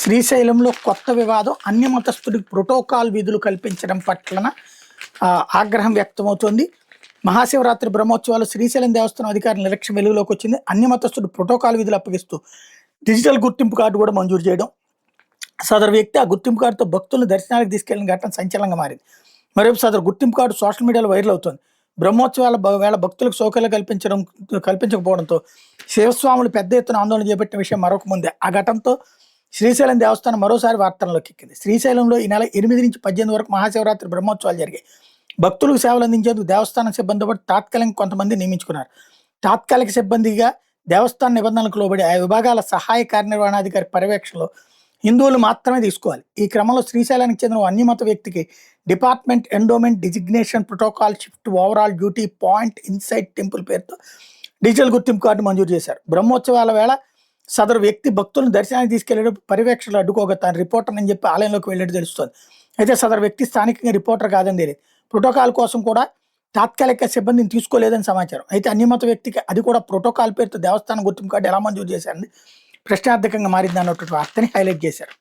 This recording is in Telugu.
శ్రీశైలంలో కొత్త వివాదం అన్య మతస్థుడికి ప్రోటోకాల్ విధులు కల్పించడం పట్లన ఆగ్రహం వ్యక్తమవుతోంది. మహాశివరాత్రి బ్రహ్మోత్సవాలు శ్రీశైలం దేవస్థానం అధికారుల నిర్లక్ష్యం వెలుగులోకి వచ్చింది. అన్య మతస్థుడు ప్రోటోకాల్ విధులు అప్పగిస్తూ డిజిటల్ గుర్తింపు కార్డు కూడా మంజూరు చేయడం, సదరు వ్యక్తి ఆ గుర్తింపు కార్డుతో భక్తులను దర్శనానికి తీసుకెళ్లిన ఘటన సంచలనంగా మారింది. మరోవైపు సదరు గుర్తింపు కార్డు సోషల్ మీడియాలో వైరల్ అవుతోంది. బ్రహ్మోత్సవాల వేళ భక్తులకు సౌకర్యాలు కల్పించకపోవడంతో శివస్వాములు పెద్ద ఎత్తున ఆందోళన చేపట్టిన విషయం మరొక ముందే. ఆ ఘటనతో శ్రీశైలం దేవస్థానం మరోసారి వార్తల్లోకి ఎక్కింది. శ్రీశైలంలో ఈ నెల 8 నుంచి 18 వరకు మహాశివరాత్రి బ్రహ్మోత్సవాలు జరిగాయి. భక్తులకు సేవలు అందించేందుకు దేవస్థానం సిబ్బందితో పాటు తాత్కాలికంగా కొంతమంది నియమించుకున్నారు. తాత్కాలిక సిబ్బందిగా దేవస్థాన నిబంధనలకు లోబడి ఆ విభాగాల సహాయ కార్యనిర్వహణాధికారి పర్యవేక్షణలో హిందువులు మాత్రమే తీసుకోవాలి. ఈ క్రమంలో శ్రీశైలానికి చెందిన అన్యమత వ్యక్తికి department endowment designation protocol shift overall duty point inside temple పేరుతో డిజిటల్ గుర్తింపు కార్డు మంజూరు చేశారు. బ్రహ్మోత్సవాల వేళ సదరు వ్యక్తి భక్తులను దర్శనానికి తీసుకెళ్లేటప్పుడు పర్యవేక్షణలు అడ్డుకోగా తాను రిపోర్టర్ అని చెప్పి ఆలయంలోకి వెళ్ళినట్టు తెలుస్తోంది. అయితే సదరు వ్యక్తి స్థానికంగా రిపోర్టర్ కాదని తెలియదు. ప్రోటోకాల్ కోసం కూడా తాత్కాలిక సిబ్బందిని తీసుకోలేదని సమాచారం. అయితే అన్యమత వ్యక్తికి అది కూడా ప్రోటోకాల్ పేరుతో దేవస్థానం గుర్తింపు కార్డు ఎలా మంజూరు చేశారని ప్రశ్నార్థకంగా మారింది అన్నటువంటి వార్తని హైలైట్ చేశారు.